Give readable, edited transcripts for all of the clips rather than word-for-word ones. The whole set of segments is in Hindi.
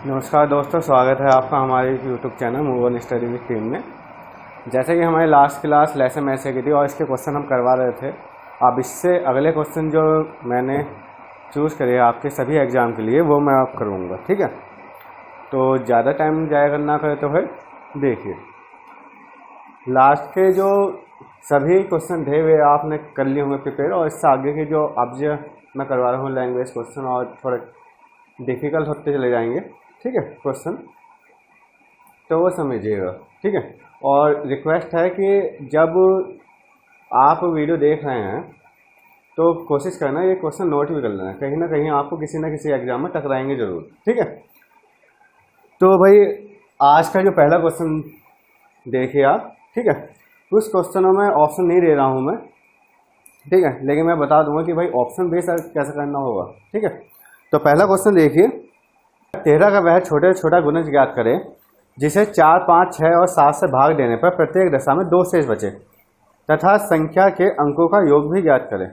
नमस्कार दोस्तों, स्वागत है आपका हमारे YouTube channel move on study with team में। जैसे कि हमारी लास्ट क्लास लेसन मैसेज की थी और इसके क्वेश्चन हम करवा रहे थे। अब इससे अगले क्वेश्चन जो मैंने चूज़ करे आपके सभी एग्ज़ाम के लिए वो मैं आप करूँगा, ठीक है। तो ज़्यादा टाइम जाया करना करे तो फिर देखिए, लास्ट के जो सभी क्वेश्चन थे वे आपने कर लिए होंगे प्रिपेयर, और इससे आगे के जो अब जो मैं करवा रहा हूँ लैंग्वेज क्वेश्चन और थोड़े डिफ़िकल्ट होते चले जाएंगे, ठीक है क्वेश्चन, तो वो समझिएगा, ठीक है। और रिक्वेस्ट है कि जब आप वीडियो देख रहे हैं तो कोशिश करना ये क्वेश्चन नोट भी कर लेना, कहीं ना कहीं आपको किसी न किसी एग्जाम में टकराएंगे ज़रूर, ठीक है। तो भाई आज का जो पहला क्वेश्चन देखिए आप, ठीक है। उस क्वेश्चनों में ऑप्शन नहीं दे रहा हूँ मैं, ठीक है, लेकिन मैं बता दूंगा कि भाई ऑप्शन बेस कैसे करना होगा, ठीक है। तो पहला क्वेश्चन देखिए, 13 का वह छोटे से छोटा गुणज ज्ञात करें जिसे 4, 5, 6 और 7 से भाग देने पर प्रत्येक दशा में 2 शेष बचे तथा संख्या के अंकों का योग भी ज्ञात करें।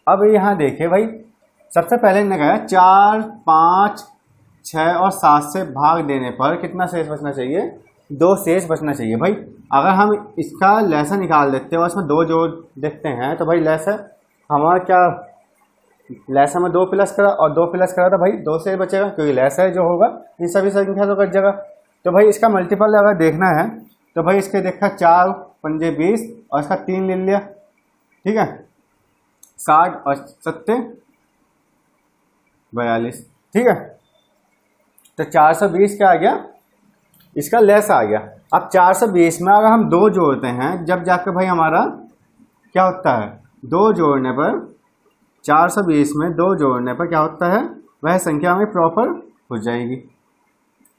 अब यहाँ देखिए भाई, सबसे पहले इन्होंने कहा 4, 5, 6 और 7 से भाग देने पर कितना शेष बचना चाहिए? 2 शेष बचना चाहिए। भाई अगर हम इसका लैसा निकाल देते हैं और इसमें 2 जोड़ देखते हैं तो भाई लैसा हमारा क्या, लैसा में 2 प्लस करा और 2 प्लस करा तो भाई 2 शेष बचेगा, क्योंकि लैसा जो होगा इन सभी संख्या तो कट जाएगा। तो भाई इसका मल्टीपल अगर देखना है तो भाई इसके देखा 4 पंजे 20 और इसका 3 ले लिया, ठीक है, 60 और 7 42, ठीक है। तो 420 क्या आ गया? इसका लेस आ गया। अब 420 में अगर हम 2 जोड़ते हैं जब जाकर भाई हमारा क्या होता है, 2 जोड़ने पर 420 में 2 जोड़ने पर क्या होता है, वह संख्या में प्रॉपर हो जाएगी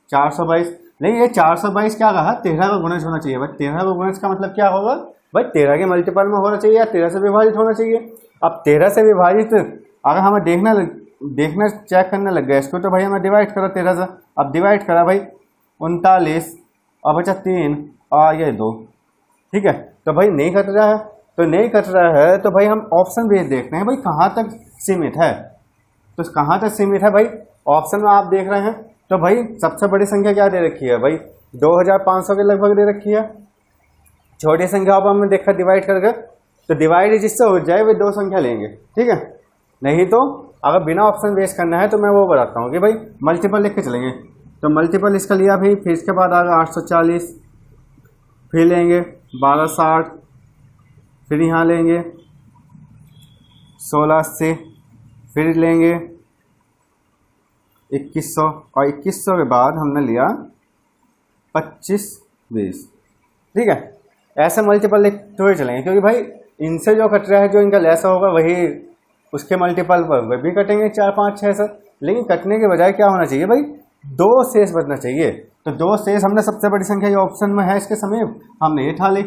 422। नहीं, ये 422 क्या कहा, 13 का गुणज होना चाहिए। भाई 13 का गुणज का मतलब क्या होगा? भाई 13 के मल्टीपल में होना चाहिए या 13 से विभाजित होना चाहिए। अब 13 से विभाजित अगर हमें देखना चेक करने लग गया इसको, तो भाई हमें डिवाइड करो 13 से। अब डिवाइड करा भाई 39 और बचा 3 और ये 2, ठीक है। तो भाई नहीं कट रहा है, तो नहीं कट रहा है तो भाई हम ऑप्शन बेस देखते हैं भाई कहाँ तक सीमित है। तो कहाँ तक सीमित है भाई, ऑप्शन में आप देख रहे हैं तो भाई सबसे बड़ी संख्या क्या दे रखी है भाई, 2500 के लगभग दे रखी है। छोटी संख्याओं पर हमने देखा डिवाइड करके, तो डिवाइड जिससे हो जाए वे 2 संख्या लेंगे, ठीक है। नहीं तो अगर बिना ऑप्शन बेस करना है तो मैं वो बताता हूँ कि भाई मल्टीपल लिख के चलेंगे। तो मल्टीपल इसका लिया भाई, फिर इसके बाद आगे 840, फिर लेंगे 1260, फिर यहाँ लेंगे 1680, फिर लेंगे 2100 और 2100 के बाद हमने लिया 2520, ठीक है। ऐसे मल्टीपल लिखते हुए चलेंगे, क्योंकि भाई इनसे जो कट रहा है, जो इनका लेसा होगा वही उसके मल्टीपल पर वह भी कटेंगे 4, 5, 6 से। लेकिन कटने के बजाय क्या होना चाहिए भाई, 2 शेष बचना चाहिए। तो 2 शेष हमने सबसे बड़ी संख्या ये ऑप्शन में है इसके समीप, हमने ये ठा ली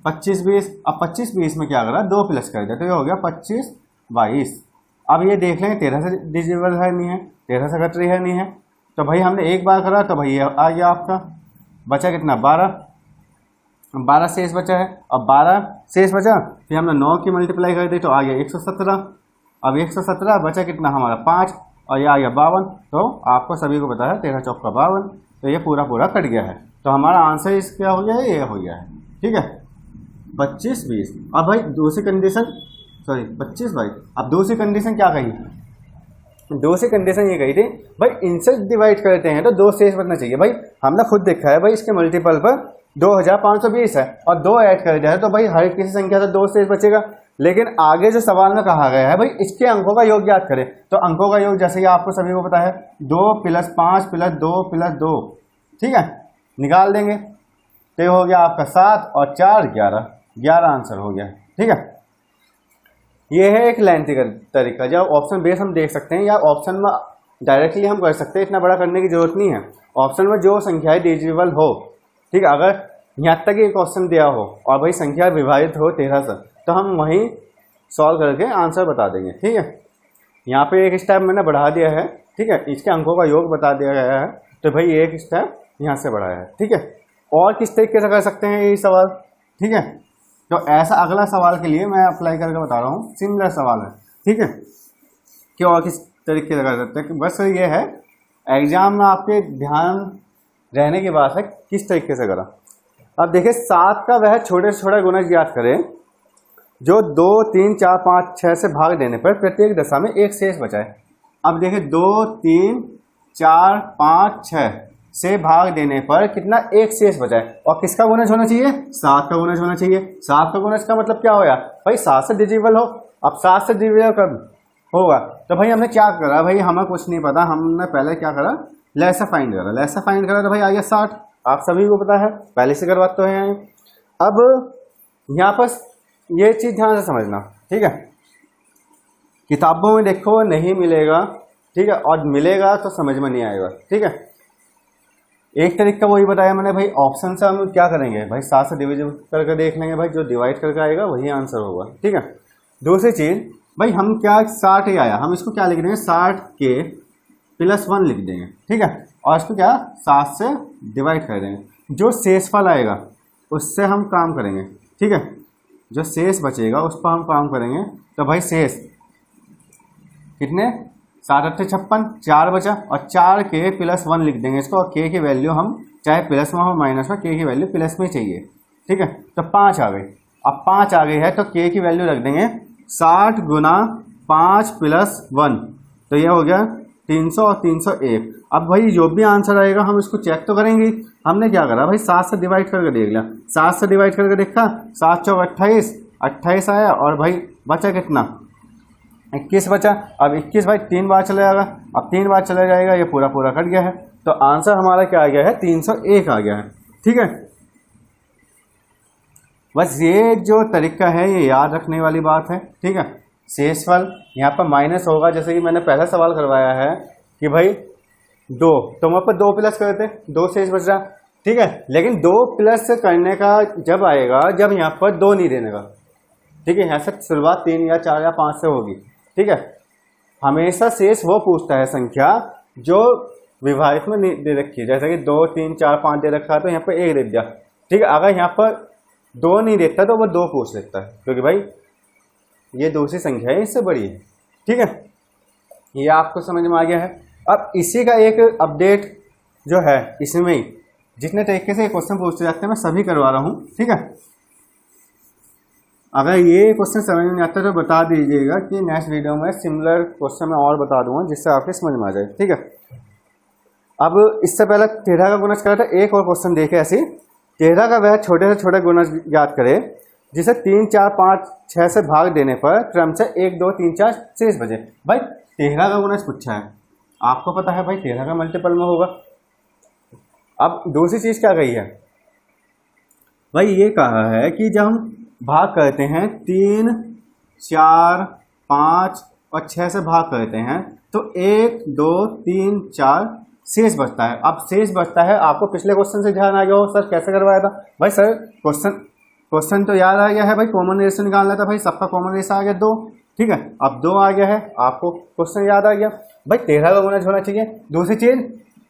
2520। अब 2520 में क्या करा, 2 प्लस कर दिया तो ये हो गया 2522। अब ये देख लें 13 से डिजिबल है नहीं है, 13 से कट रही है नहीं है, तो भाई हमने एक बार करा तो भाई ये आ गया आपका, बचा कितना 12 शेष बचा है। अब 12 शेष बचा, फिर हमने 9 की मल्टीप्लाई कर दी तो आ गया 117। अब 117 बचा कितना हमारा 5 और ये आ गया 52। तो आपको सभी को पता है 13 चौका 52, तो ये पूरा कट गया है। तो हमारा आंसर इस क्या हो गया है, ये हो गया है, ठीक है 2520। अब भाई दूसरी कंडीशन, सॉरी 2522। अब दूसरी कंडीशन क्या कही, दूसरी कंडीशन ये कही थी भाई इनसे डिवाइड करते हैं तो 2 शेष बचना चाहिए। भाई हमने खुद देखा है भाई इसके मल्टीपल पर 2520 है और 2 ऐड कर दिया है, तो भाई हर किसी संख्या से 2 शेष बचेगा। लेकिन आगे जो सवाल में कहा गया है भाई इसके अंकों का योग ज्ञात करें, तो अंकों का योग जैसे कि आपको सभी को पता है 2 + 5 + 2 + 2, ठीक है, निकाल देंगे तो ये हो गया आपका 7 और 4 11 आंसर हो गया, ठीक है। ये है एक लेंथी तरीका, जब ऑप्शन बेस हम देख सकते हैं या ऑप्शन में डायरेक्टली हम कर सकते हैं, इतना बड़ा करने की जरूरत नहीं है। ऑप्शन में जो संख्याएं डिजिबल हो, ठीक है, अगर यहाँ तक ये क्वेश्चन दिया हो और भाई संख्या विभाजित हो 13 से, तो हम वहीं सॉल्व करके आंसर बता देंगे, ठीक है। यहाँ पे एक स्टेप मैंने बढ़ा दिया है, ठीक है, इसके अंकों का योग बता दिया गया है, तो भाई एक स्टेप यहाँ से बढ़ाया है, ठीक है। और किस तरीके से कर सकते हैं ये सवाल, ठीक है। तो ऐसा अगला सवाल के लिए मैं अप्लाई करके बता रहा हूँ, सिमिलर सवाल है, ठीक है, कि और किस तरीके से कर सकते हैं। बस ये है एग्जाम में आपके ध्यान रहने की बात है किस तरीके से करा। अब देखिए 7 का वह छोटे से छोटा गुणज ज्ञात करें जो 2, 3, 4, 5, 6 से भाग देने पर प्रत्येक दशा में एक शेष बचाए। अब देखिए 2, 3, 4, 5, 6 से भाग देने पर कितना एक शेष बचाए, और किसका गुणज होना चाहिए? 7 का गुणज होना चाहिए। 7 का गुणज का मतलब क्या होगा भाई? 7 से डिविजिबल हो। अब 7 से डिविजिबल कब होगा? तो भाई हमने क्या करा भाई, हमें कुछ नहीं पता, हमने पहले क्या करा, लैसा फाइंड करा। लैसा फाइंड करा तो भाई आ गया 60। आप सभी को पता है, पहले से करवाते तो हैं। अब यहाँ पर ये चीज ध्यान से समझना, ठीक है। किताबों में देखो नहीं मिलेगा, ठीक है, और मिलेगा तो समझ में नहीं आएगा, ठीक है। एक तरीका वही बताया मैंने भाई, ऑप्शन से हम क्या करेंगे भाई, 7 से डिविजन करके देख लेंगे भाई, जो डिवाइड करके आएगा वही आंसर होगा, ठीक है। दूसरी चीज भाई, हम क्या 60 ही आया, हम इसको क्या लिख देंगे, 60 के +1 लिख देंगे, ठीक है, और इसको क्या 7 से डिवाइड कर देंगे। जो शेषफल आएगा उससे हम काम करेंगे, ठीक है। जो शेष बचेगा उस पर हम काम करेंगे। तो भाई शेष कितने, 7 8 56, 4 बचा, और 4 के +1 लिख देंगे इसको, और के की वैल्यू हम चाहे प्लस में हो माइनस में, के की वैल्यू प्लस में चाहिए, ठीक है। तो 5 आ गई। अब 5 आ गई है तो के की वैल्यू रख देंगे 60 गुना 5 + 1, तो ये हो गया 300 और 301। अब भाई जो भी आंसर आएगा हम इसको चेक तो करेंगे। हमने क्या करा भाई, 7 से डिवाइड करके देख लिया। 7 से डिवाइड करके देखा, 7 चौक 28, 28 आया, और भाई बचा कितना, 21 बचा। अब 21 भाई 3 बार चला जाएगा, अब 3 बार चला जाएगा, ये पूरा पूरा कट गया है। तो आंसर हमारा क्या आ गया है, 301 आ गया है, ठीक है। बस ये जो तरीका है ये याद रखने वाली बात है, ठीक है। शेषफल यहाँ पर माइनस होगा, जैसे कि मैंने पहला सवाल करवाया है कि भाई 2, तो वहाँ पर 2 प्लस करते, 2 शेष बच रहा, ठीक है। लेकिन 2 प्लस करने का जब आएगा जब यहाँ पर 2 नहीं देने का, ठीक है। यहाँ से शुरुआत 3 या 4 या 5 से होगी, ठीक है। हमेशा शेष वो पूछता है संख्या जो विभाजित में दे रखी है, जैसे कि 2, 3, 4, 5 दे रखा है तो यहाँ पर 1 दे दिया, ठीक है। अगर यहाँ पर 2 नहीं देता तो वो 2 पूछ लेता है, क्योंकि भाई ये दूसरी संख्या है, इससे बड़ी है, ठीक है। ये आपको समझ में आ गया है। अब इसी का एक अपडेट जो है, इसमें ही जितने तरीके से क्वेश्चन पूछते जाते हैं मैं सभी करवा रहा हूँ, ठीक है। अगर ये क्वेश्चन समझ में नहीं आता तो बता दीजिएगा कि नेक्स्ट वीडियो में सिमिलर क्वेश्चन मैं और बता दूंगा, जिससे आपके समझ में आ जाए, ठीक है। अब इससे पहले 13 का गुणज करा था, एक और क्वेश्चन देखे ऐसी, 13 का वह छोटे से छोटे गुणज याद करे जिसे 3, 4, 5, 6 से भाग देने पर क्रम से 1, 2, 3, 4 शेष बचे। भाई 13 का गुणज पूछा है, आपको पता है भाई 13 का मल्टीपल में होगा। अब दूसरी चीज क्या कही है भाई, ये कहा है कि जब हम भाग करते हैं 3, 4, 5 और 6 से भाग करते हैं तो 1, 2, 3, 4 शेष बचता है। अब शेष बचता है, आपको पिछले क्वेश्चन से ध्यान आ गया हो सर कैसे करवाया था भाई। सर क्वेश्चन तो याद आ गया है भाई, कॉमन रेशियो निकालना था भाई, सबका कॉमन रेशियो आ गया 2, ठीक है। अब 2 आ गया है, आपको क्वेश्चन याद आ गया भाई, 13 का गुणज होना चाहिए। दूसरी चीज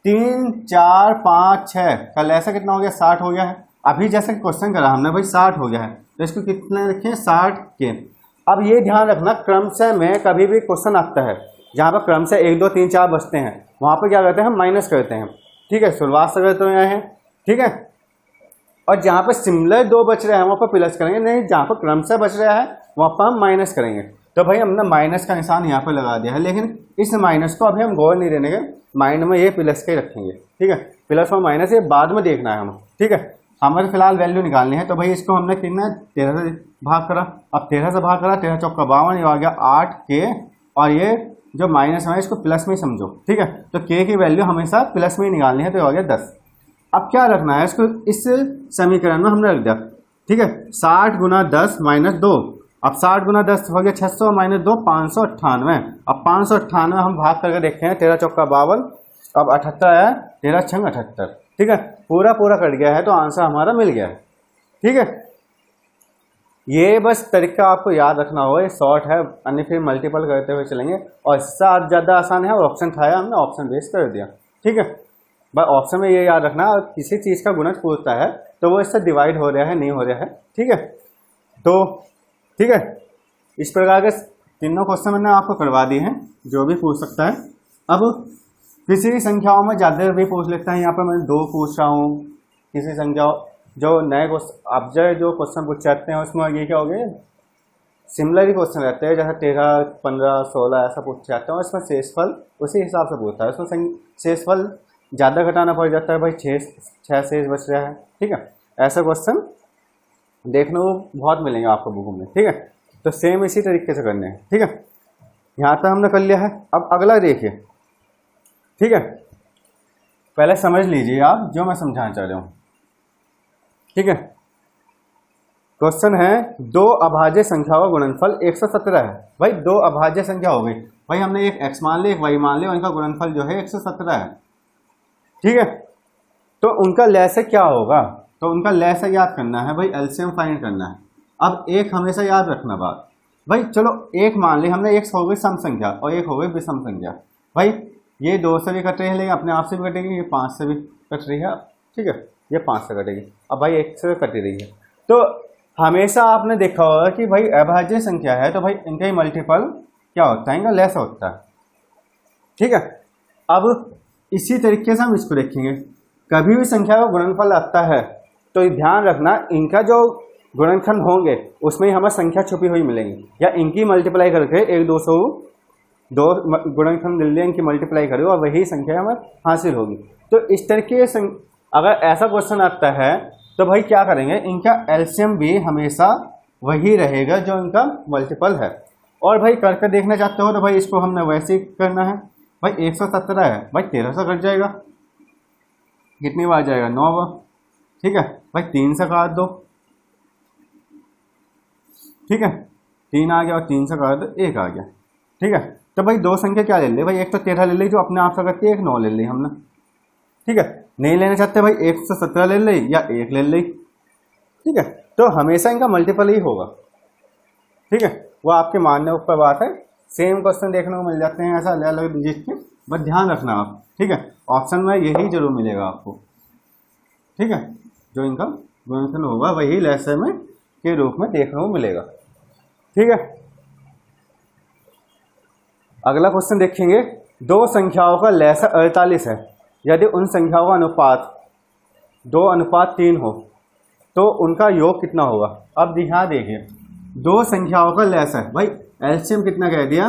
3, 4, 5, 6 कल ऐसा कितना हो गया, 60 हो गया है। अभी जैसे क्वेश्चन करा हमने भाई 60 हो गया है, तो इसको कितने रखें, 60 के। अब ये ध्यान रखना, क्रमशः में कभी भी क्वेश्चन आता है जहाँ पर क्रम से 1, 2, 3, 4 बचते हैं, वहाँ पर क्या करते हैं हम माइनस करते हैं, ठीक है। शुरुआत से करते हुए हैं, ठीक है। और जहाँ पर सिमिलर 2 बच रहे हैं वहाँ पर प्लस करेंगे, नहीं जहाँ पर क्रम से बच रहा है वहाँ पर हम माइनस करेंगे। तो भाई हमने माइनस का निशान यहाँ पर लगा दिया है, लेकिन इस माइनस को अभी हम गौर नहीं देने के, माइंड में ये प्लस के रखेंगे, ठीक है। प्लस और माइनस ये बाद में देखना है हम, ठीक है। हमें फिलहाल वैल्यू निकालनी है। तो भाई इसको हमने कितना 13 से भाग करा, अब 13 से भाग करा, 13 चौका 52, ये आ गया 8 के, और ये जो माइनस है इसको प्लस में समझो, ठीक है। तो के की वैल्यू हमेशा प्लस में ही निकालनी है, तो ये आ गया 10। अब क्या रखना है इसको, इस समीकरण में हमने रख दिया, ठीक है। 60 गुना 10 माइनस 2, अब 60 गुना 10 हो गया 600 माइनस 2 598। अब 598 हम भाग करके देखते हैं, 13 चौका 52, अब 78 आया, 13 छंग 78, ठीक है। पूरा पूरा कट गया है तो आंसर हमारा मिल गया है, ठीक है। ये बस तरीका आपको याद रखना होगा, ये शॉर्ट है, अन्य फिर मल्टीपल करते हुए चलेंगे, और इससे ज़्यादा आसान है। और ऑप्शन था हमने ऑप्शन बेस कर दिया, ठीक है। बस ऑप्शन में ये याद रखना, किसी चीज़ का गुणज पूछता है तो वो इससे डिवाइड हो रहा है नहीं हो रहा है, ठीक है। तो ठीक है, इस प्रकार के तीनों क्वेश्चन मैंने आपको करवा दिए हैं, जो भी पूछ सकता है। अब किसी भी संख्याओं में ज़्यादा भी पूछ लेता है। यहाँ पर मैं 2 पूछ रहा हूँ, किसी संख्याओं जो नए क्वेश्चन आप जो क्वेश्चन पूछ जाते हैं उसमें ये क्या हो गया, सिमिलर ही क्वेश्चन रहते हैं, जैसे 13, 15, 16 ऐसा पूछ जाते हैं और इसमें शेषफल उसी हिसाब से पूछता है। उसमें शेषफल ज़्यादा घटाना पड़ जाता है भाई, 6 शेष बच रहा है। ठीक है, ऐसा क्वेश्चन देखने को बहुत मिलेंगे आपको बुक में। ठीक है, तो सेम इसी तरीके से करने हैं। ठीक है, यहाँ तक हमने कर लिया है। अब अगला देखिए। ठीक है, पहले समझ लीजिए आप जो मैं समझाना चाह रहा हूँ। ठीक है, क्वेश्चन है 2 अभाज्य संख्या का गुणनफल 117 है। भाई 2 अभाज्य संख्या हो गई, भाई हमने एक x मान लिया एक y मान लिया, उनका गुणनफल जो है 117 है। ठीक है, तो उनका लैसे क्या होगा, तो उनका लैसे याद करना है भाई, एलसीएम फाइंड करना है। अब एक हमेशा याद रखना बात, भाई चलो एक मान ली हमने, एक हो गई सम संख्या और एक हो गई विषम संख्या। भाई ये 2 से भी कट रही है, लेकिन अपने आप से भी कटेगी, ये 5 से भी कट रही है। ठीक है, ये 5 से कटेगी, अब भाई 1 से कट रही है। तो हमेशा आपने देखा होगा कि भाई अभाज्य संख्या है तो भाई इनका ही मल्टीपल क्या होता है, इनका लेस होता है। ठीक है, अब इसी तरीके से हम इसको देखेंगे, कभी भी संख्या का गुणनफल आता है तो ध्यान रखना इनका जो गुणनखंड होंगे उसमें ही हमें संख्या छुपी हुई मिलेंगी, या इनकी मल्टीप्लाई करके 1, 2 गुणनखंड ले लें, इनकी मल्टीप्लाई करें और वही संख्या हमें हासिल होगी। तो इस तरीके से अगर ऐसा क्वेश्चन आता है तो भाई क्या करेंगे, इनका एलसीएम भी हमेशा वही रहेगा जो इनका मल्टीपल है। और भाई करके देखना चाहते हो तो भाई इसको हमने वैसे ही करना है। भाई 117 है, भाई 13 से कट जाएगा, कितनी बार जाएगा, 9 बार। ठीक है, भाई 3 से काट दो। ठीक है, 3 आ गया और 3 से काट दो, 1 आ गया। ठीक है, तो भाई 2 संख्या क्या ले ली, भाई एक तो 13 ले ली जो अपने आप से करती है, एक 9 ले ली हमने। ठीक है, नहीं लेना चाहते भाई 117 ले ली या 1 ले ली। ठीक है, तो हमेशा इनका मल्टीपल ही होगा। ठीक है, वो आपके मानने ऊपर बात है। सेम क्वेश्चन देखने को मिल जाते हैं ऐसा अलग अलग डिजिट के, बस ध्यान रखना आप। ठीक है, ऑप्शन में यही जरूर मिलेगा आपको। ठीक है, जो इनका गुणनफल होगा वही लैसे में के रूप में देखने को मिलेगा। ठीक है, अगला क्वेश्चन देखेंगे, 2 संख्याओं का लैसा 48 है, यदि उन संख्याओं का अनुपात 2:3 हो तो उनका योग कितना होगा। अब ध्यान देखिए, 2 संख्याओं का लैसा है, भाई एलसीएम कितना कह दिया,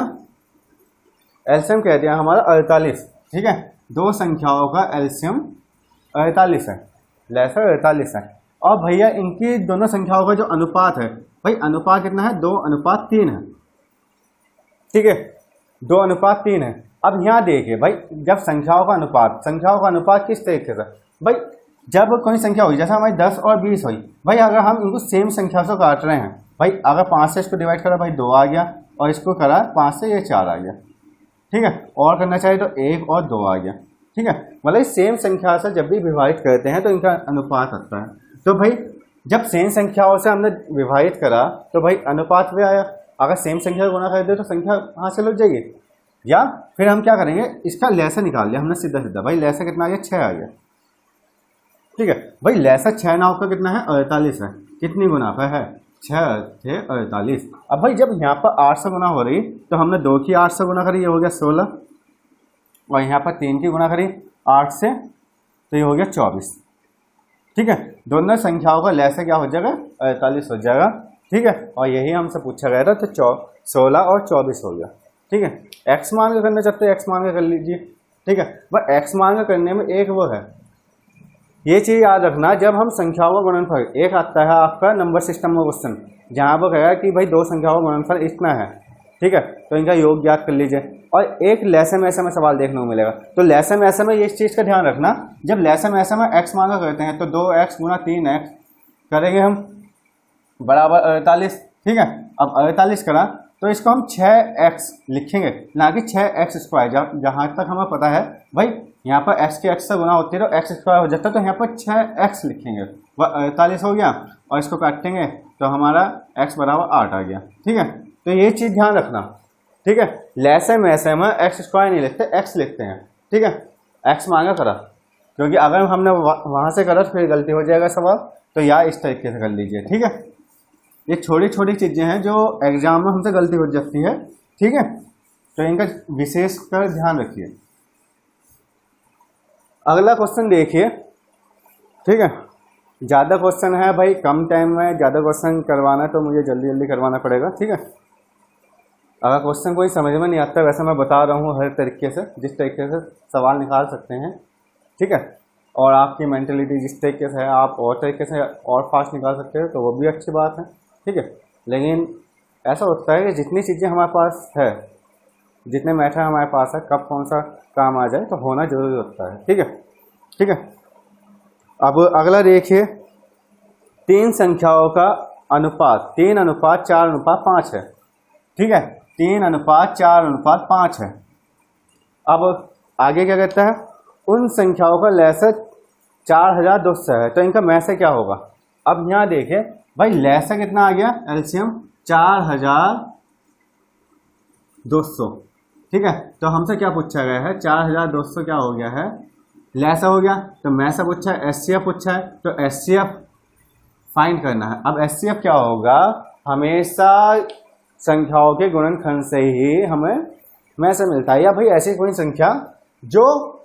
एलसीएम कह दिया हमारा 48। ठीक है, 2 संख्याओं का एलसीएम 48 है, लैसा 48 है। और भैया इनकी दोनों संख्याओं का जो अनुपात है, भाई अनुपात कितना है, 2:3 है। ठीक है, 2:3 है। अब यहाँ देखिए भाई, जब संख्याओं का अनुपात किस तरीके से, भाई जब कोई संख्या हुई जैसे हमारी 10 और 20 हुई, भाई अगर हम इनको सेम संख्या से काट रहे हैं, भाई अगर 5 से इसको डिवाइड करा भाई 2 आ गया, और इसको करा 5 से ये 4 आ गया। ठीक है, और करना चाहिए तो 1 और 2 आ गया। ठीक है, मतलब सेम संख्या से जब भी विभाजित करते हैं तो इनका अनुपात आता है। तो भाई जब सेम संख्याओं से हमने विभाजित करा तो भाई अनुपात भी आया, अगर सेम संख्या गुणा कर दे तो संख्या हासिल हो जाएगी। या फिर हम क्या करेंगे, इसका लैसा निकाल लिया हमने सीधा सीधा, भाई लैसा कितना आ गया, 6 आ गया। ठीक है, भाई लैसा 6 9 का कितना है, 48 है। कितनी गुना पे है, 6 थे 48। अब भाई जब यहाँ पर 8 से गुना हो रही तो हमने 2 की 8 से गुना करी, ये हो गया 16, और यहाँ पर 3 की गुना करी 8 से तो ये हो गया 24। ठीक है, दोनों संख्याओं का लैसा क्या हो जाएगा, 48 हो जाएगा। ठीक है, और यही हमसे पूछा गया था, तो 16 और 24 हो गया। ठीक है, एक्स मान का करना चाहते हैं एक्स मान का कर लीजिए। ठीक है, बस एक्स मान का करने में एक वो है, ये चीज़ याद रखना, जब हम संख्याओं का गुणनफल, एक आता है आपका नंबर सिस्टम में क्वेश्चन जहाँ पर कहेगा कि भाई 2 संख्याओं का गुणनफल इतना है। ठीक है, तो इनका योग ज्ञात कर लीजिए। और एक लैसम ऐसे में सवाल देखने को मिलेगा, तो लैसम ऐसे में इस चीज़ का ध्यान रखना, जब लैसम ऐसे में एक्स मान का करते हैं तो 2x गुना 3x करेंगे हम बराबर 48। ठीक है, अब 48 करा तो इसको हम 6x लिखेंगे, ना कि 6x²। जहाँ तक हमें पता है भाई यहाँ पर x के x से गुना होती है तो x² हो जाता है, तो यहाँ पर 6x लिखेंगे, वह 48 हो गया, और इसको काटेंगे तो हमारा x बराबर 8 आ गया। ठीक है, तो ये चीज़ ध्यान रखना। ठीक है, लैसम ऐसे में x² नहीं लिखते, x लिखते हैं। ठीक है, x मांगा करा, क्योंकि अगर हमने वहाँ से करा तो फिर गलती हो जाएगा सवाल, तो या इस तरीके से कर लीजिए। ठीक है, ये छोटी छोटी चीज़ें हैं जो एग्जाम में हमसे गलती हो जाती है। ठीक है, तो इनका विशेष कर ध्यान रखिए। अगला क्वेश्चन देखिए, ठीक है। ज़्यादा क्वेश्चन है भाई, कम टाइम में ज़्यादा क्वेश्चन करवाना है तो मुझे जल्दी जल्दी करवाना पड़ेगा, ठीक है। अगर क्वेश्चन कोई समझ में नहीं आता, वैसे मैं बता रहा हूँ हर तरीके से, जिस तरीके से सवाल निकाल सकते हैं, ठीक है। और आपकी मेंटलिटी जिस तरीके से है, आप और तरीके से और फास्ट निकाल सकते हो तो वो भी अच्छी बात है, ठीक है। लेकिन ऐसा होता है कि जितनी चीज़ें हमारे पास है, जितने मैटर हमारे पास है, कब कौन सा काम आ जाए तो होना जरूरी होता है, ठीक है, ठीक है। अब अगला देखिए, 3 संख्याओं का अनुपात 3:4:5 है, ठीक है। 3:4:5 है। अब आगे क्या कहता है, उन संख्याओं का लैसे 4200 है, तो इनका मैसे क्या होगा। अब यहाँ देखिए भाई, लैसे कितना आ गया, एलसीएम 4200, ठीक है। तो हमसे क्या पूछा गया है, 4200 क्या हो गया है, लैसा हो गया। तो मैसे पूछा है, एचसीएफ पूछा है, तो एचसीएफ फाइंड करना है। अब एचसीएफ क्या होगा, हमेशा संख्याओं के गुणनखंड से ही हमें मैसे मिलता है, या भाई ऐसी कोई संख्या जो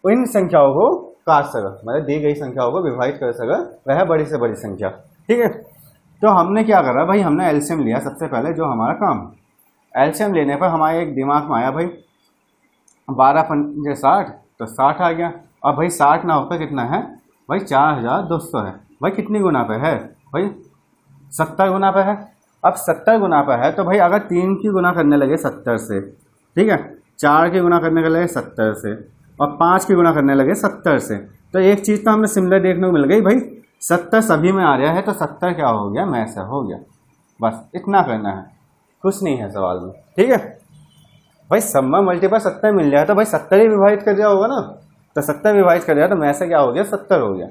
इन संख्याओं को काट सके, मतलब दी गई संख्याओं को विभाजित कर सके, वह बड़ी से बड़ी संख्या, ठीक है। तो हमने क्या करा भाई, हमने एलसीएम लिया सबसे पहले, जो हमारा काम। एलसीएम लेने पर हमारे एक दिमाग में आया भाई, 12×5 = 60, तो 60 आ गया। और भाई 60 ना होकर कितना है भाई, 4200 है। भाई कितनी गुना पे है भाई, 70 गुना पे है। अब 70 गुना पे है, तो भाई अगर 3 की गुना करने लगे 70 से, ठीक है, 4 की गुना करने के लगे 70 से, और 5 की गुना करने लगे 70 से, तो एक चीज़ तो हमें सिमिलर देखने को मिल गई भाई, 70 सभी में आ रहा है, तो 70 क्या हो गया, मैसे हो गया। बस इतना करना है, कुछ नहीं है सवाल में, ठीक है। भाई सब में मल्टीपल 70 मिल जाए तो भाई 70 ही विभाजित कर दिया होगा ना, तो 70 विभाजित कर दिया तो मैसे क्या हो गया, 70 हो गया,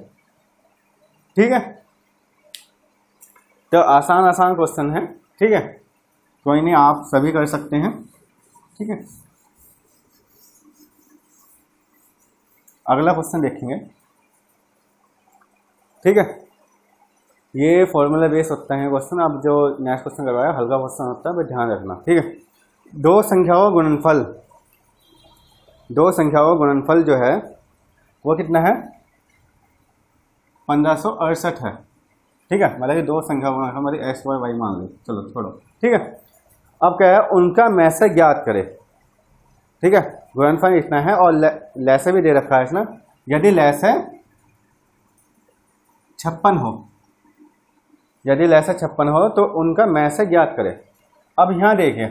ठीक है। तो आसान आसान क्वेश्चन है, ठीक है, कोई नहीं, आप सभी कर सकते हैं, ठीक है। अगला क्वेश्चन देखेंगे, ठीक है। ये फॉर्मूला बेस होता है क्वेश्चन। अब जो नेक्स्ट क्वेश्चन करवाया हल्का क्वेश्चन होता है, बस ध्यान रखना, ठीक है। दो संख्याओं गुणनफल जो है वो कितना है, 1568 है, ठीक है। मतलब कि दो संख्या हमारी एक्स और वाई मान लो, चलो छोड़ो, ठीक है। अब क्या है, उनका मैसे ज्ञात करे, ठीक है। गुणनफल इतना है और लैसे भी दे रखा है इसमें, यदि लैसे 56 हो, यदि लैसे 56 हो तो उनका मैसे ज्ञात करे। अब यहाँ देखिए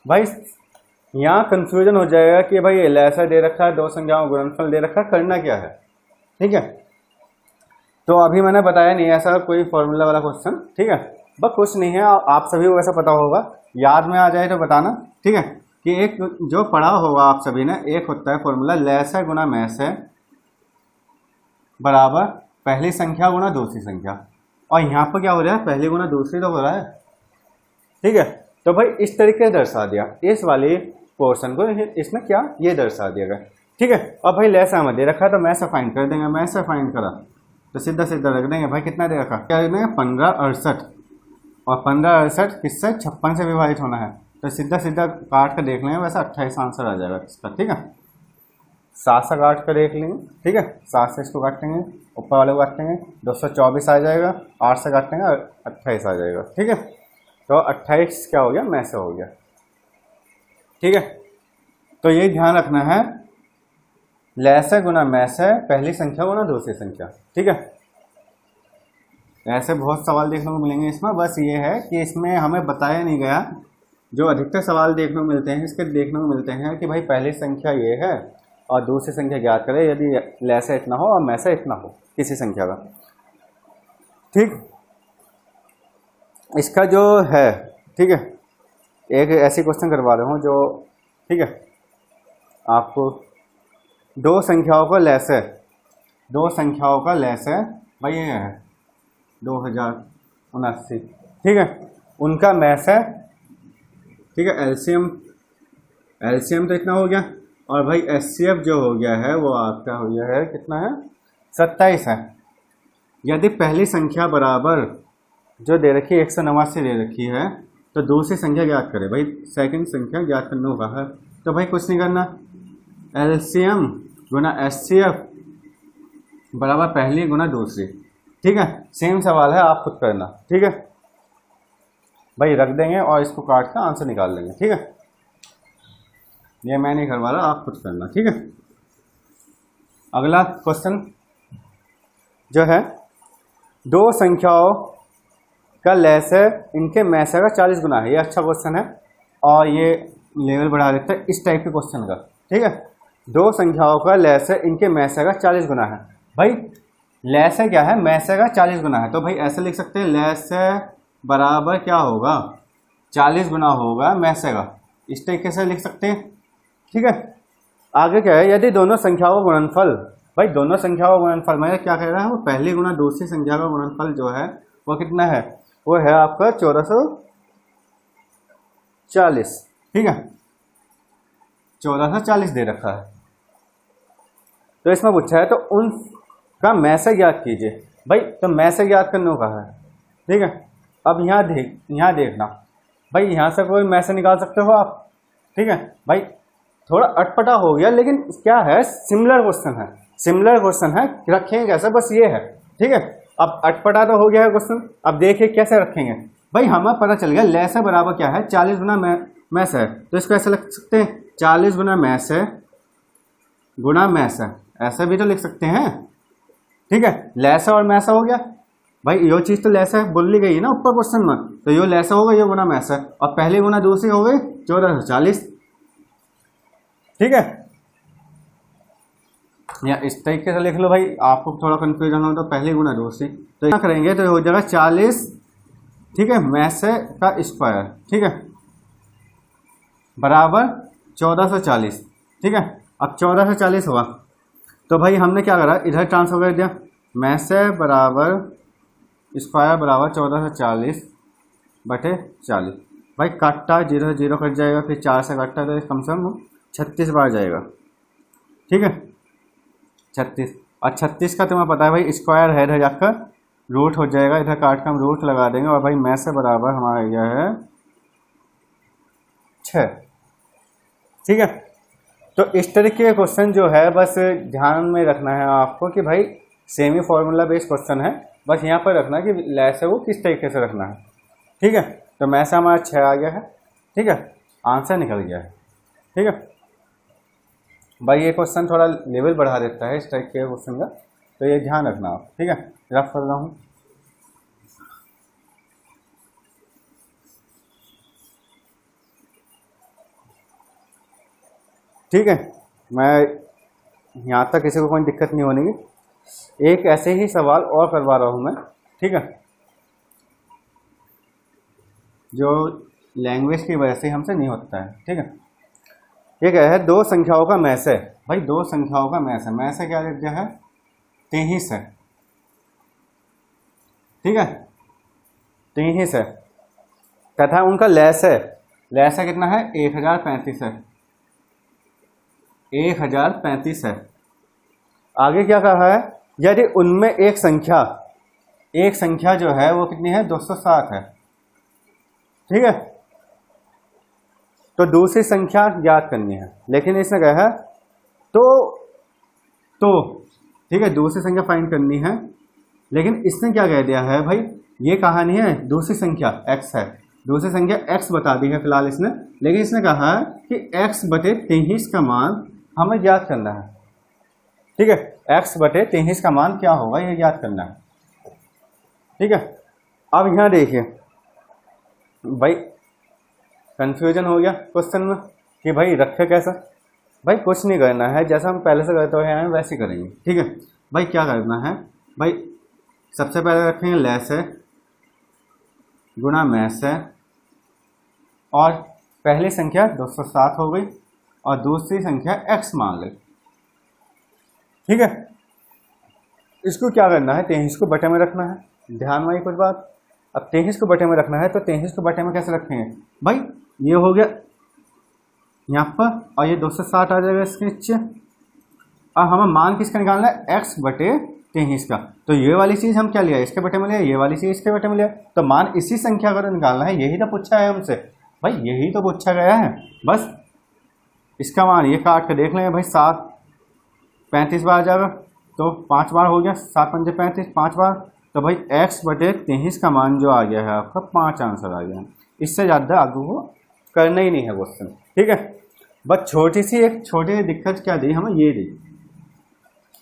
भाई, यहाँ कंफ्यूजन हो जाएगा कि भाई लैसा दे रखा है, दो संख्याओं गुणनफल दे रखा है, करना क्या है, ठीक है। तो अभी मैंने बताया नहीं ऐसा कोई फॉर्मूला वाला क्वेश्चन, ठीक है। बस कुछ नहीं है, आप सभी को वैसा पता होगा, याद में आ जाए तो बताना, ठीक है। कि एक जो पढ़ा होगा आप सभी ने, एक होता है फॉर्मूला लैसे गुना मैसे बराबर पहली संख्या गुना दूसरी संख्या, और यहाँ पर क्या हो रहा है, पहली गुना दूसरी तो हो रहा है, ठीक है। तो भाई इस तरीके से दर्शा दिया, इस वाले पोर्शन को इसमें क्या ये दर्शा दिया गया, ठीक है। और भाई लैसा हमें दे रखा है तो मैसे फाइंड कर देंगे, मैसे फाइंड करा तो सीधा सीधा रख देंगे। भाई कितना दे रखा, क्या रख देंगे, 1568, और 1568 किससे, 56 से विभाजित होना है, तो सीधा सीधा काट कर देख लेंगे, वैसा 28 आंसर आ जाएगा इसका, ठीक है। 7 से काट कर देख लेंगे, ठीक है, 7 से इसको काटेंगे, ऊपर वाले को काटेंगे, 224 आ जाएगा, 8 से काटेंगे 28 आ जाएगा, ठीक है। तो 28 क्या हो गया, मैसे हो गया, ठीक है। तो ये ध्यान रखना है, लैसे गुना मैसे पहली संख्या गुना दूसरी संख्या, ठीक है। ऐसे बहुत सवाल देखने को मिलेंगे इसमें, बस ये है कि इसमें हमें बताया नहीं गया, जो अधिकतर सवाल देखने को मिलते हैं इसके देखने को मिलते हैं कि भाई पहली संख्या ये है और दूसरी संख्या ज्ञात करें यदि लैसे इतना हो और मैसे इतना हो किसी संख्या का, ठीक। इसका जो है, ठीक है, एक ऐसी क्वेश्चन करवा रहा हूँ जो, ठीक है, आपको दो संख्याओं का लैसे भाई ये है 2079, ठीक है, उनका मैसे, ठीक है, एलसीएम तो इतना हो गया, और भाई एचसीएफ जो हो गया है वो आपका हो गया है कितना है, 27 है। यदि पहली संख्या बराबर जो दे रखी है 189 दे रखी है, तो दूसरी संख्या ज्ञात करें। भाई सेकंड संख्या ज्ञात करना होगा है, तो भाई कुछ नहीं करना, एलसीएम गुना HCF बराबर पहली गुना दूसरी। ठीक है, सेम सवाल है, आप खुद करना। ठीक है भाई, रख देंगे और इसको काट कर आंसर निकाल लेंगे। ठीक है, ये मैं नहीं करवा रहा, आप खुद करना। ठीक है, अगला क्वेश्चन जो है, दो संख्याओं का लैसे इनके मैसे का 40 गुना है। ये अच्छा क्वेश्चन है और ये लेवल बढ़ा देता है इस टाइप के क्वेश्चन का। ठीक है, दो संख्याओं का लैसे इनके मैसे का 40 गुना है। भाई लैसे क्या है, मैसे का 40 गुना है, तो भाई ऐसे लिख सकते हैं लैसे बराबर क्या होगा, 40 गुना होगा मैसे का। इस तरीके से लिख सकते हैं। ठीक है, आगे क्या है, यदि दोनों संख्याओं का गुणनफल, भाई दोनों संख्याओं का गुणनफल मतलब क्या कह रहा है, वो पहली गुना दूसरी संख्या का गुणनफल जो है वो कितना है, वो है आपका 1440। ठीक है, 1440 दे रखा है, तो इसमें पूछा है तो उनका मैसे ज्ञात कीजिए। भाई तो मैसे ज्ञात करने को कहा है। ठीक है, अब यहाँ देखना भाई, यहाँ से कोई मैसे निकाल सकते हो आप। ठीक है भाई, थोड़ा अटपटा हो गया लेकिन क्या है, सिमिलर क्वेश्चन है, सिमिलर क्वेश्चन है, रखेंगे कैसे, बस ये है। ठीक है, अब अटपटा तो हो गया है क्वेश्चन, अब देखिए कैसे रखेंगे। भाई हमें पता चल गया लैसे बराबर क्या है, 40 गुना मैसे है, तो इसको ऐसे लिख सकते हैं 40 गुना मैसे गुना मैसे, ऐसे भी तो लिख सकते हैं। ठीक है, लैसा और मैसा हो गया। भाई यो चीज तो लैसा है बोल ली गई है ना ऊपर क्वेश्चन में, तो यो लैसा होगा, ये गुना मैसा, और पहली गुना दूसरी हो गई 1440। ठीक है, या इस तरीके से लिख लो भाई, आपको थोड़ा कंफ्यूजन हो तो पहली गुना दूसरी, तो क्या करेंगे तो हो जाएगा 40। ठीक है, मैसे का स्क्वायर। ठीक है, बराबर 1440। ठीक है, अब 1440 हुआ तो भाई हमने क्या करा, इधर ट्रांसफर कर दिया, मैसे बराबर स्क्वायर बराबर 1440 बटे 40। भाई काटता 0 0 कट जाएगा, फिर 4 से काटता तो कम से कम 36 बार जाएगा। ठीक है, 36, और 36 का तुम्हें पता है भाई स्क्वायर है, इधर जाकर रूट हो जाएगा, इधर काट कर हम रूट लगा देंगे, और भाई मैसे बराबर हमारा यह है 6। ठीक है, तो इस तरीके के क्वेश्चन जो है बस ध्यान में रखना है आपको कि भाई सेमी फॉर्मूला बेस्ड क्वेश्चन है, बस यहाँ पर रखना कि लैसे वो किस तरीके से रखना है। ठीक है, तो मैसे हमारा 6 आ गया है। ठीक है, आंसर निकल गया है। ठीक है भाई, ये क्वेश्चन थोड़ा लेवल बढ़ा देता है इस टाइप के क्वेश्चन का, तो ये ध्यान रखना आप। ठीक है, रफ कर रहा हूँ। ठीक है, मैं यहाँ तक किसी को कोई दिक्कत नहीं होने की। एक ऐसे ही सवाल और करवा रहा हूँ मैं। ठीक है, जो लैंग्वेज की वजह से हमसे नहीं होता है। ठीक है, ये क्या है, दो संख्याओं का मैसे। भाई दो संख्याओं का मैसे, मैसे क्या लिख दिया है, 23 है। ठीक है, 23 है तथा उनका लैसे, लैसे कितना है, 1035 है, 1035 है। आगे क्या कहा है, यदि उनमें एक संख्या जो है वो कितनी है, 207 है। ठीक है, तो दूसरी संख्या ज्ञात करनी है, लेकिन इसने कहा है तो ठीक है, दूसरी संख्या फाइंड करनी है, लेकिन इसने क्या कह दिया है भाई, ये कहानी है दूसरी संख्या x है, दूसरी संख्या x बता दी है फिलहाल इसने, लेकिन इसने कहा है कि x बटे 23 का मान हमें ज्ञात करना है। ठीक है, x बटे 23 का मान क्या होगा ये ज्ञात करना है। ठीक है, अब यहाँ देखिए भाई, कंफ्यूजन हो गया क्वेश्चन में कि भाई रखे कैसा। भाई कुछ नहीं करना है, जैसा हम पहले से करते हुए आए वैसे करेंगे। ठीक है भाई, क्या करना है भाई, सबसे पहले रखेंगे लैसे गुना मैसे, और पहली संख्या 207 हो गई और दूसरी संख्या x मान ली। ठीक है, इसको क्या करना है, 23 को बटे में रखना है। ध्यान में कुछ बात, अब 23 को बटे में रखना है, तो 23 को बटे में कैसे रखेंगे भाई, ये हो गया यहाँ पर, और ये 207 आ जाएगा इसके नीचे। अब हमें मान किसका निकालना है, x बटे 23 का, तो ये वाली चीज़ हम क्या लिया, इसके बटे में लिया, ये वाली चीज़ इसके बटे में लिया, तो मान इसी संख्या का निकालना है। यही तो पूछा है हमसे भाई, यही तो पूछा गया है। बस इसका मान ये काट के देख लेंगे भाई, 7 35 बार आ जाएगा, तो 5 बार हो गया, 7 पंजे 35, 5 बार, तो भाई x/23 का मान जो आ गया है आपका 5 आंसर आ गया है। इससे ज़्यादा आगे को करना ही नहीं है क्वेश्चन, ठीक है। बस छोटी सी दिक्कत क्या दी हमें, ये दी,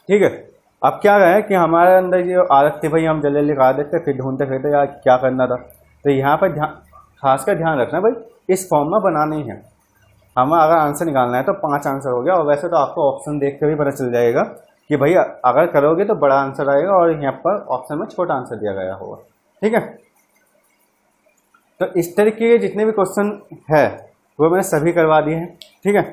ठीक है। अब क्या है कि हमारे अंदर जो आदत थी भाई हम जल्दी लिखा देते, फिर ढूंढते फिरते यार क्या करना था, तो यहाँ पर खासकर ध्यान रखना भाई इस फॉर्म में बनाना ही है। हमें अगर आंसर निकालना है तो 5 आंसर हो गया, और वैसे तो आपको ऑप्शन देख के भी पता चल जाएगा कि भाई अगर करोगे तो बड़ा आंसर आएगा और यहाँ पर ऑप्शन में छोटा आंसर दिया गया होगा, ठीक है। तो इस तरीके के जितने भी क्वेश्चन है वो मैंने सभी करवा दिए हैं, ठीक है।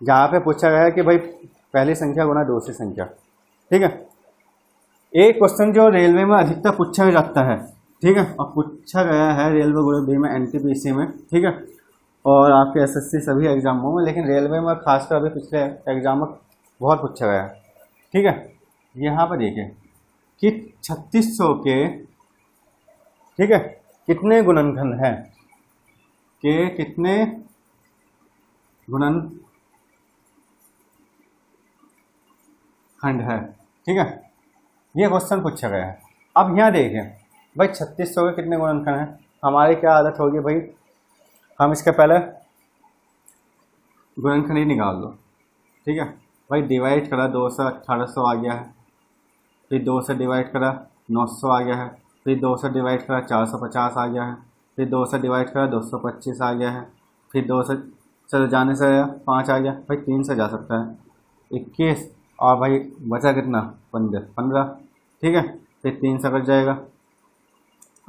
जहाँ पे पूछा गया है कि भाई पहली संख्या गुना दूसरी संख्या, ठीक है। एक क्वेश्चन जो रेलवे में अधिकतर पूछा जाता है, ठीक है, और पूछा गया है रेलवे ग्रुप बी में, एनटीपीसी में, ठीक है, और आपके एसएससी सभी एग्जामों में, लेकिन रेलवे में खासकर अभी पिछले एग्जाम में बहुत पूछा गया है, ठीक है। यहाँ पर देखिए कि 3600 के, ठीक है, कितने गुणनखंड हैं, के कितने गुणनखंड है, ठीक है, ये क्वेश्चन पूछा गया है। अब यहाँ देखिए भाई 3600 के कितने गुणनखंड हैं, हमारी क्या आदत होगी भाई, हम इसके पहले गुणनखंड ही निकाल दो, ठीक है भाई। डिवाइड करा 2 से 1800 आ गया है, फिर 2 से डिवाइड करा 900 आ गया है, फिर 2 से डिवाइड करा 450 आ गया है, फिर 2 से डिवाइड करा 225 आ गया है, फिर 2 से चल जाने से 5 आ गया भाई, 3 से जा सकता है 21, और भाई बचा कितना 15, ठीक है। फिर 3 से कट जाएगा,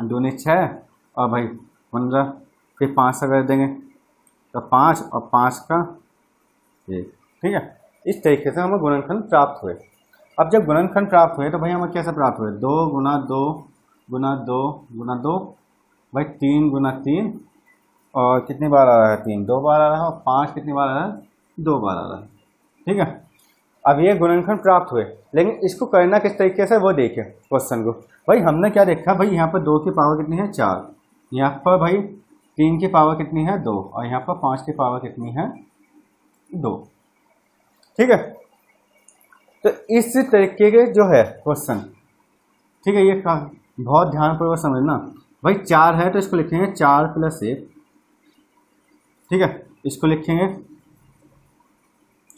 2 6 और भाई 15, फिर 5 से कर देंगे तो 5 और 5 का 1, ठीक है। इस तरीके से हमें गुणनखंड प्राप्त हुए। अब जब गुणनखंड प्राप्त हुए तो भाई हमें कैसे प्राप्त हुए, 2 गुना 2 गुना 2 गुना 2 भाई 3 गुना 3, और कितनी बार आ रहा है 3 2 बार आ रहा है, और 5 कितनी बार आ रहा है 2 बार आ रहा है, ठीक है। अब ये गुणनखंड प्राप्त हुए, लेकिन इसको करना किस तरीके से वो देखिए क्वेश्चन को। भाई हमने क्या देखा, भाई यहाँ पर 2 की पावर कितनी है 4, यहाँ पर भाई 3 की पावर कितनी है 2, और यहाँ पर 5 की पावर कितनी है 2, ठीक है। तो इस तरीके के जो है क्वेश्चन, ठीक है, ये बहुत ध्यानपूर्वक समझना। भाई 4 है तो इसको लिखेंगे 4 + 1, ठीक है, इसको लिखेंगे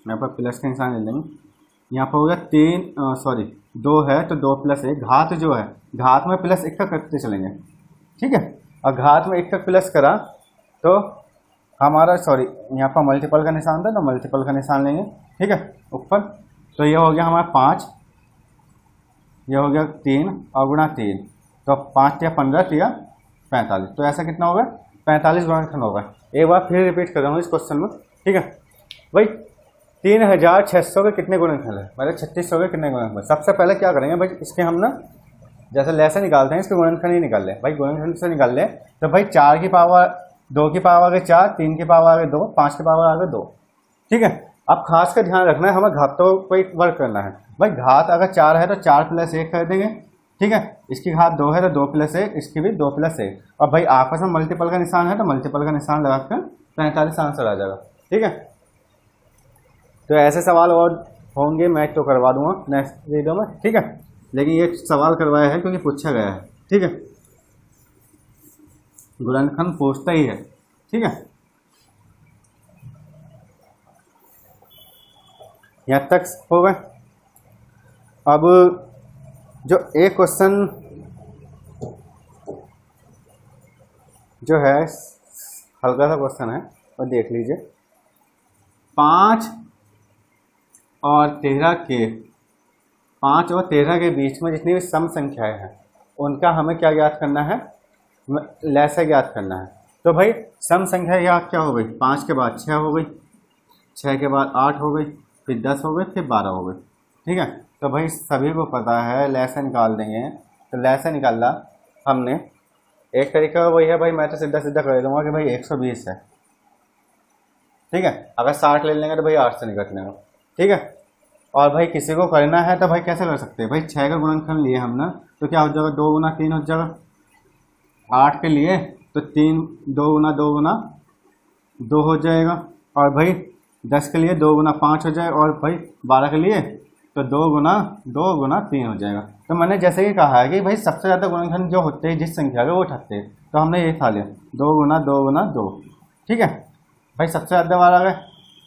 यहाँ पर प्लस का निशान ले लेंगे, यहाँ पर हो गया 2 है तो 2 + 1, घात जो है घात में +1 का करते चलेंगे, ठीक है। और घात में 1 का प्लस करा तो हमारा यहाँ पर मल्टीपल का निशान था तो मल्टीपल का निशान लेंगे, ठीक है, ऊपर। तो ये हो गया हमारा 5, ये हो गया 3 और गुणा 3, तो 5 या 15 या 45, तो ऐसा कितना होगा 45 गुणनखंड होगा। एक बार फिर रिपीट कर रहा हूँ इस क्वेश्चन में, ठीक है। भाई 3600 के कितने गुणनखंड है, मतलब 3600 के कितने गुणनखंड। सबसे पहले क्या करेंगे भाई, इसके हम ना जैसे लेसे निकालते हैं इसके गुणनखंड ही निकाल लें भाई, गुणनखंड से निकाल लें तो भाई 4 की पावर 2 की पावर आगे 4, 3 की पावर आगे 2, 5 की पावर आगे 2, ठीक है। अब खास कर ध्यान रखना है हमें घातों पर वर्क करना है भाई। घात अगर 4 है तो 4 + 1 कर देंगे, ठीक है। इसकी घात 2 है तो 2 + 1, इसकी भी 2 + 1, और भाई आपस में मल्टीपल का निशान है तो मल्टीपल का निशान लगाकर 45 आंसर आ जाएगा, ठीक है। तो ऐसे सवाल और होंगे, मैं तो करवा दूंगा नेक्स्ट वीडियो में, ठीक है, लेकिन ये सवाल करवाया है क्योंकि पूछा गया है, ठीक है। गुणनखंड पूछता ही है, ठीक है। यहाँ तक हो गए। अब जो एक क्वेश्चन जो है हल्का सा क्वेश्चन है वो देख लीजिए। 5 और 13 के बीच में जितनी भी सम संख्याएं हैं उनका हमें क्या ज्ञात करना है, लैसा ज्ञात करना है। तो भाई सम संख्या याद क्या हो गई, 5 के बाद 6 हो गई, 6 के बाद 8 हो गई, फिर 10 हो गई, फिर 12 हो गई, ठीक है। तो भाई सभी को पता है लैसा निकाल देंगे, तो लैसा निकालना हमने एक तरीका वही है भाई, मैं तो सीधा सीधा कर दूंगा कि भाई 120 है, ठीक है। अगर 60 ले लेंगे तो भाई 8 से निकल लेंगे, ठीक है। और भाई किसी को करना है तो भाई कैसे कर सकते हैं भाई, 6 का गुणनखंड लिए हमने तो क्या हो जाएगा 2 गुना 3 हो जाएगा। 8 के लिए तो 2 गुना 2 हो जाएगा, और भाई 10 के लिए 2 गुना 5 हो जाए, और भाई 12 के लिए तो 2 गुना 3 हो जाएगा। तो मैंने जैसे ही कहा है कि भाई सबसे ज़्यादा गुणनखंड जो होते हैं जिस संख्या के वो उठाते हैं, तो हमने ये खा लिया 2 गुना 2 गुना 2। ठीक है भाई, सबसे ज़्यादा बार आ गए।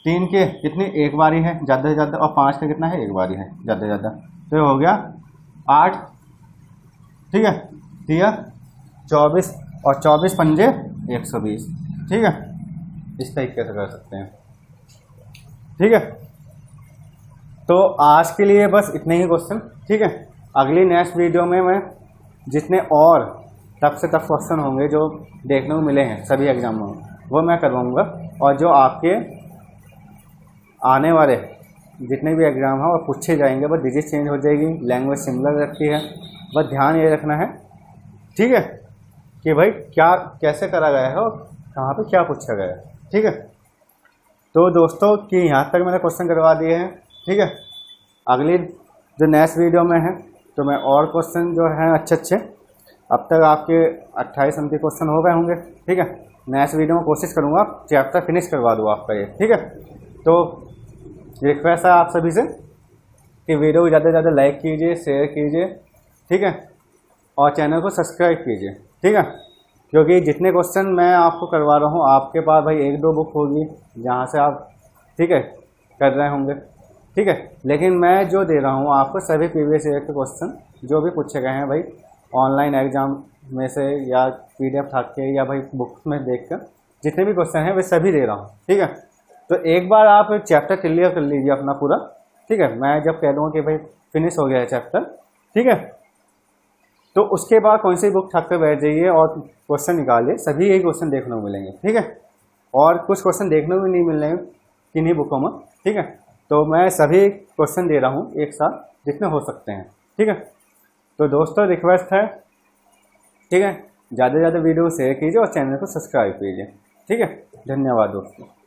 3 के कितनी एक बारी है ज़्यादा से ज़्यादा, और 5 का कितना है एक बारी है ज़्यादा से ज़्यादा, तो ये हो गया 8। ठीक है, दिया 24, और 24 पंजे 120। ठीक है, इस तरीके से कर सकते हैं। ठीक है, तो आज के लिए बस इतने ही क्वेश्चन। ठीक है, अगली नेक्स्ट वीडियो में मैं जितने और टफ से टफ क्वेश्चन होंगे जो देखने को मिले हैं सभी एग्जामों में, वो मैं करवाऊँगा, और जो आपके आने वाले जितने भी एग्ज़ाम हैं वो पूछे जाएंगे, बस डिजिट चेंज हो जाएगी, लैंग्वेज सिमिलर रखती है। बस ध्यान ये रखना है, ठीक है, कि भाई क्या कैसे करा गया है और कहाँ पे क्या पूछा गया है। ठीक है, तो दोस्तों कि यहाँ तक मैंने क्वेश्चन करवा दिए हैं। ठीक है, अगली जो नेक्स्ट वीडियो में है तो मैं और क्वेश्चन जो हैं अच्छे अब तक आपके 28-29 क्वेश्चन हो गए होंगे। ठीक है, नेक्स्ट वीडियो में कोशिश करूँगा चैप्टर फिनिश करवा दूँ आपका ये। ठीक है, तो रिक्वेस्ट है आप सभी से कि वीडियो को ज़्यादा से ज़्यादा लाइक कीजिए, शेयर कीजिए। ठीक है, और चैनल को सब्सक्राइब कीजिए। ठीक है, क्योंकि जितने क्वेश्चन मैं आपको करवा रहा हूँ आपके पास भाई 1-2 बुक होगी जहाँ से आप ठीक है कर रहे होंगे। ठीक है, लेकिन मैं जो दे रहा हूँ आपको सभी प्रीवियस ईयर के क्वेश्चन जो भी पूछे गए हैं भाई ऑनलाइन एग्जाम में से या PDF उठा के या भाई बुक में देख कर जितने भी क्वेश्चन हैं वे सभी दे रहा हूँ। ठीक है, तो एक बार आप चैप्टर क्लियर कर लीजिए अपना पूरा। ठीक है, मैं जब कह दूँगा कि भाई फिनिश हो गया है चैप्टर, ठीक है, तो उसके बाद कौन सी बुक उठा कर बैठ जाइए और क्वेश्चन निकालिए, सभी यही क्वेश्चन देखने को मिलेंगे। ठीक है, और कुछ क्वेश्चन देखने को नहीं मिल रहे हैं किन्हीं बुकों में। ठीक है, तो मैं सभी क्वेश्चन दे रहा हूँ एक साथ जितने हो सकते हैं। ठीक है, तो दोस्तों रिक्वेस्ट है, ठीक है, ज़्यादा से ज़्यादा वीडियो शेयर कीजिए और चैनल को सब्सक्राइब कीजिए। ठीक है, धन्यवाद दोस्तों।